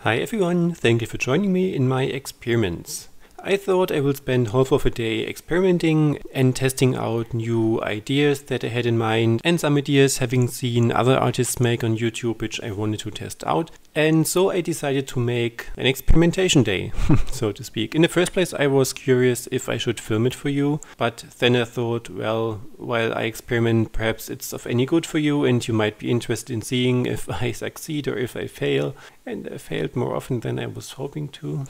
Hi everyone, thank you for joining me in my experiments. I thought I will spend half of a day experimenting and testing out new ideas that I had in mind, and some ideas having seen other artists make on YouTube which I wanted to test out. And so I decided to make an experimentation day, so to speak. In the first place I was curious if I should film it for you, but then I thought, well, while I experiment, perhaps it's of any good for you and you might be interested in seeing if I succeed or if I fail. And I failed more often than I was hoping to.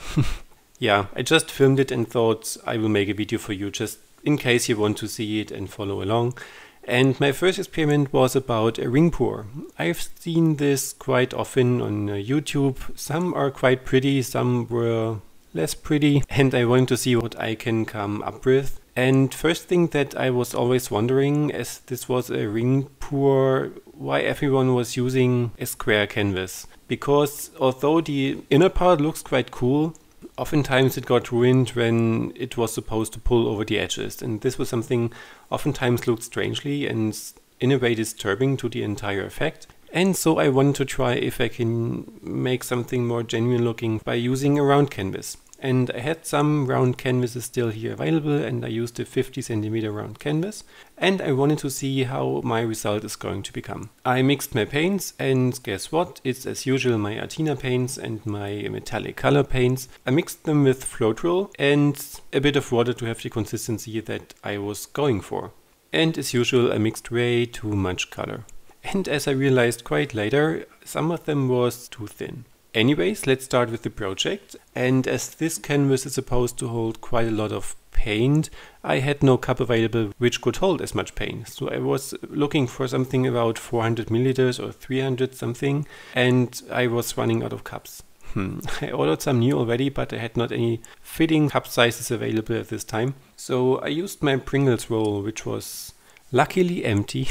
Yeah, I just filmed it and thought I will make a video for you just in case you want to see it and follow along. And my first experiment was about a ring pour. I've seen this quite often on YouTube. Some are quite pretty, some were less pretty, and I wanted to see what I can come up with. And first thing that I was always wondering, as this was a ring pour, why everyone was using a square canvas. Because although the inner part looks quite cool, oftentimes it got ruined when it was supposed to pull over the edges, and this was something oftentimes looked strangely and in a way disturbing to the entire effect. And so I wanted to try if I can make something more genuine looking by using a round canvas. And I had some round canvases still here available, and I used a 50 centimeter round canvas, and I wanted to see how my result is going to become. I mixed my paints, and guess what? It's as usual my Artina paints and my metallic color paints. I mixed them with Floetrol and a bit of water to have the consistency that I was going for. And as usual I mixed way too much color. And as I realized quite later, some of them was too thin. Anyways, let's start with the project, and as this canvas is supposed to hold quite a lot of paint, I had no cup available which could hold as much paint. So I was looking for something about 400 milliliters or 300 something, and I was running out of cups. I ordered some new already, but I had not any fitting cup sizes available at this time. So I used my Pringles roll, which was luckily empty.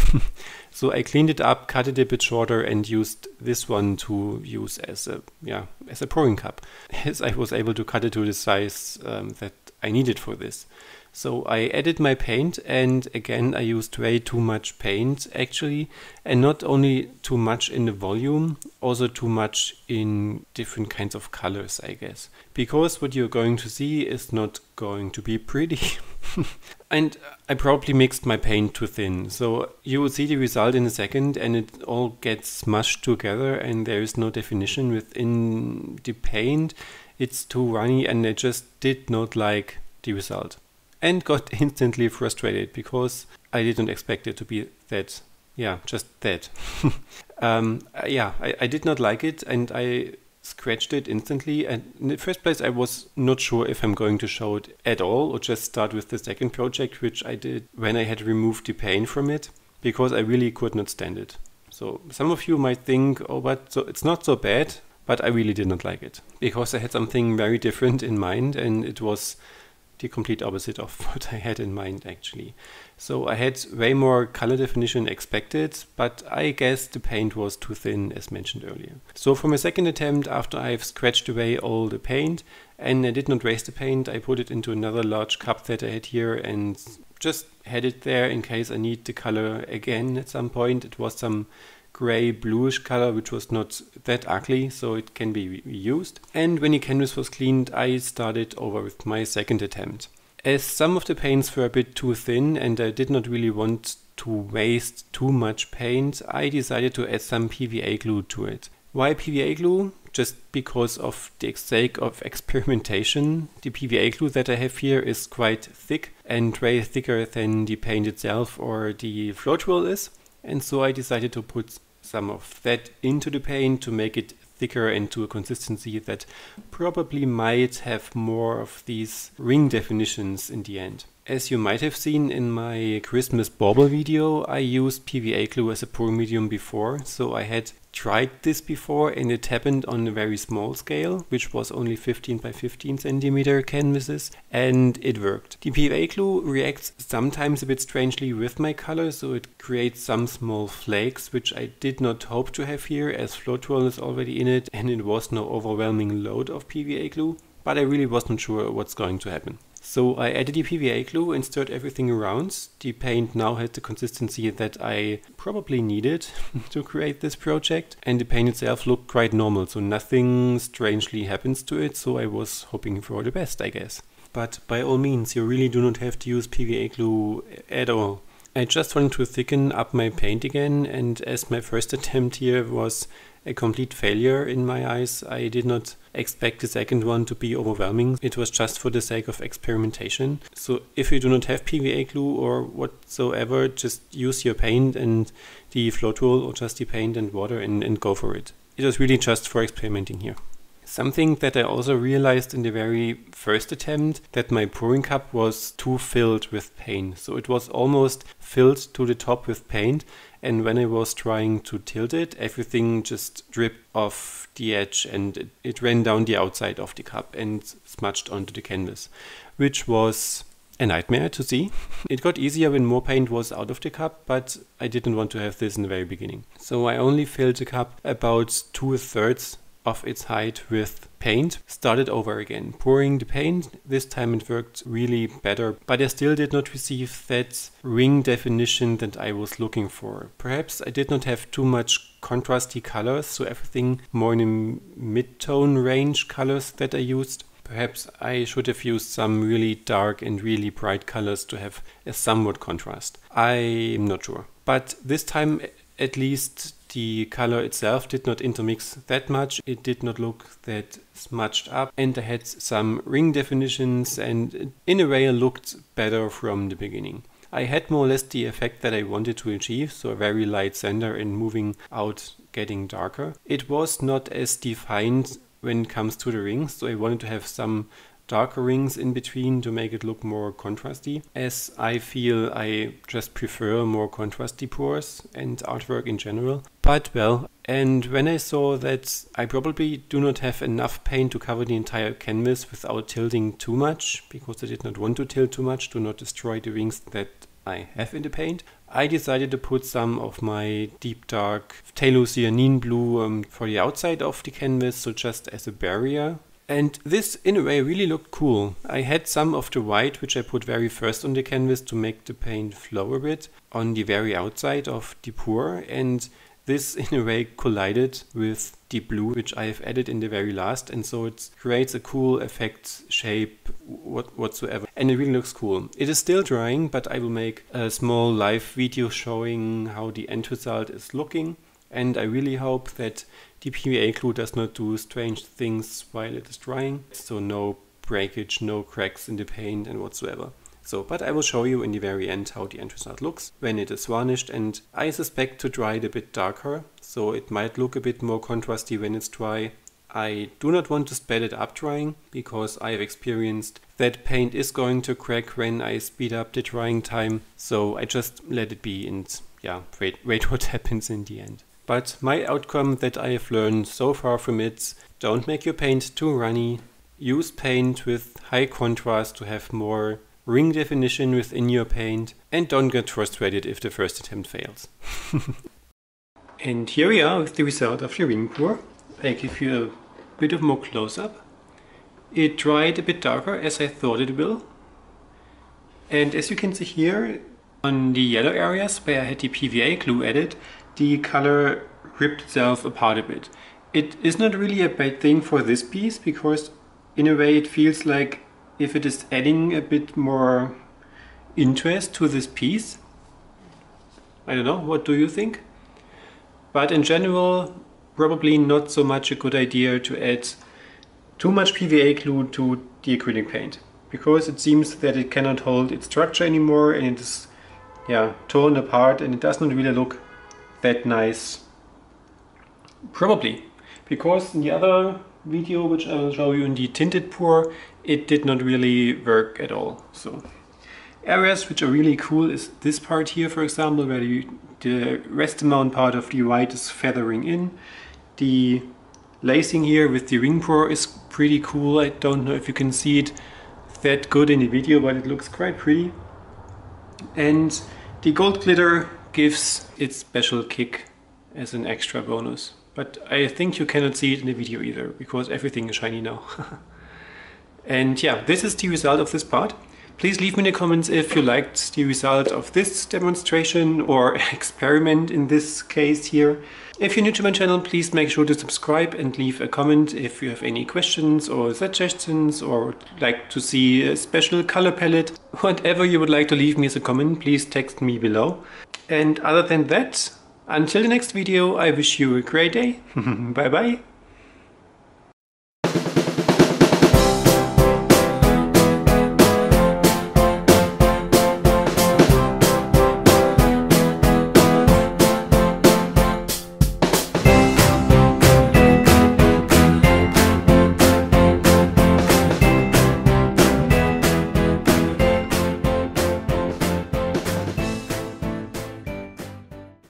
So I cleaned it up, cut it a bit shorter, and used this one to use as a pouring cup. As I was able to cut it to the size that I needed for this. So I added my paint, and again I used way too much paint actually, and not only too much in the volume, also too much in different kinds of colors, I guess. Because what you're going to see is not going to be pretty. And I probably mixed my paint too thin, so you will see the result in a second, and it all gets smushed together and there is no definition within the paint. It's too runny, and I just did not like the result. And got instantly frustrated because I didn't expect it to be that, just that. I did not like it, and I scratched it instantly, and in the first place I was not sure if I'm going to show it at all or just start with the second project, which I did when I had removed the paint from it, because I really could not stand it. So some of you might think, oh, but so it's not so bad, but I really did not like it, because I had something very different in mind, and it was the complete opposite of what I had in mind actually. So I had way more color definition expected, but I guess the paint was too thin as mentioned earlier. So for my second attempt, after I've scratched away all the paint and I did not waste the paint, I put it into another large cup that I had here and just had it there in case I need the color again at some point. It was some gray bluish color which was not that ugly, so it can be reused. And when the canvas was cleaned, I started over with my second attempt. As some of the paints were a bit too thin and I did not really want to waste too much paint, I decided to add some PVA glue to it. Why PVA glue? Just because of the sake of experimentation. The PVA glue that I have here is quite thick and way thicker than the paint itself or the Floetrol is. And so I decided to put some of that into the paint to make it thicker and to a consistency that probably might have more of these ring definitions in the end. As you might have seen in my Christmas bauble video, I used PVA glue as a pour medium before, so I had tried this before and it happened on a very small scale, which was only 15 by 15 centimeter canvases, and it worked. The PVA glue reacts sometimes a bit strangely with my color, so it creates some small flakes, which I did not hope to have here, as Floetrol is already in it and it was no overwhelming load of PVA glue. But I really wasn't sure what's going to happen. So I added the PVA glue and stirred everything around. The paint now had the consistency that I probably needed to create this project, and the paint itself looked quite normal, so nothing strangely happens to it, so I was hoping for the best, I guess. But by all means, you really do not have to use PVA glue at all. I just wanted to thicken up my paint again, and as my first attempt here was a complete failure in my eyes, I did not expect the second one to be overwhelming. It was just for the sake of experimentation. So if you do not have PVA glue or whatsoever, just use your paint and the flow tool, or just the paint and water, and go for it. It was really just for experimenting here. Something that I also realized in the very first attempt, that my pouring cup was too filled with paint. So it was almost filled to the top with paint, and when I was trying to tilt it, everything just dripped off the edge and it ran down the outside of the cup and smudged onto the canvas, which was a nightmare to see. It got easier when more paint was out of the cup, but I didn't want to have this in the very beginning. So I only filled the cup about 2/3 of its height with paint, started over again, pouring the paint. This time it worked really better, but I still did not receive that ring definition that I was looking for. Perhaps I did not have too much contrasty colors, so everything more in the mid-tone range colors that I used. Perhaps I should have used some really dark and really bright colors to have a somewhat contrast. I'm not sure. But this time, at least, the color itself did not intermix that much. It did not look that smudged up, and I had some ring definitions, and in a way it looked better from the beginning. I had more or less the effect that I wanted to achieve, so a very light center and moving out, getting darker. It was not as defined when it comes to the rings, so I wanted to have some darker rings in between to make it look more contrasty, as I feel I just prefer more contrasty pours and artwork in general. But well, and when I saw that I probably do not have enough paint to cover the entire canvas without tilting too much, because I did not want to tilt too much to not destroy the rings that I have in the paint, I decided to put some of my deep dark phthalo cyanine blue for the outside of the canvas, so just as a barrier. And this, in a way, really looked cool. I had some of the white, which I put very first on the canvas to make the paint flow a bit, on the very outside of the pour, and this, in a way, collided with the blue, which I have added in the very last, and so it creates a cool effect, shape, whatsoever, and it really looks cool. It is still drying, but I will make a small live video showing how the end result is looking, and I really hope that the PVA glue does not do strange things while it is drying, so no breakage, no cracks in the paint and whatsoever. So, but I will show you in the very end how the end result looks when it is varnished, and I suspect to dry it a bit darker, so it might look a bit more contrasty when it's dry. I do not want to sped it up drying, because I have experienced that paint is going to crack when I speed up the drying time, so I just let it be and yeah, wait what happens in the end. But my outcome that I have learned so far from it: don't make your paint too runny, use paint with high contrast to have more ring definition within your paint, and don't get frustrated if the first attempt fails. And here we are with the result of the ring pour. I give you a bit of more close-up. It dried a bit darker as I thought it will. And as you can see here, on the yellow areas where I had the PVA glue added, the color ripped itself apart a bit. It is not really a bad thing for this piece, because in a way it feels like if it is adding a bit more interest to this piece. I don't know, what do you think? But in general, probably not so much a good idea to add too much PVA glue to the acrylic paint, because it seems that it cannot hold its structure anymore, and it is torn apart, and it does not really look that nice. Probably because in the other video, which I will show you in the tinted pour, it did not really work at all. So areas which are really cool is this part here, for example, where the rest amount part of the white is feathering in. The lacing here with the ring pour is pretty cool. I don't know if you can see it that good in the video, but it looks quite pretty. And the gold glitter gives its special kick as an extra bonus. But I think you cannot see it in the video either, because everything is shiny now. And yeah, this is the result of this part. Please leave me in the comments if you liked the result of this demonstration or experiment in this case here. If you're new to my channel, please make sure to subscribe and leave a comment if you have any questions or suggestions or would like to see a special color palette. Whatever you would like to leave me as a comment, please text me below. And other than that, until the next video, I wish you a great day. Bye bye.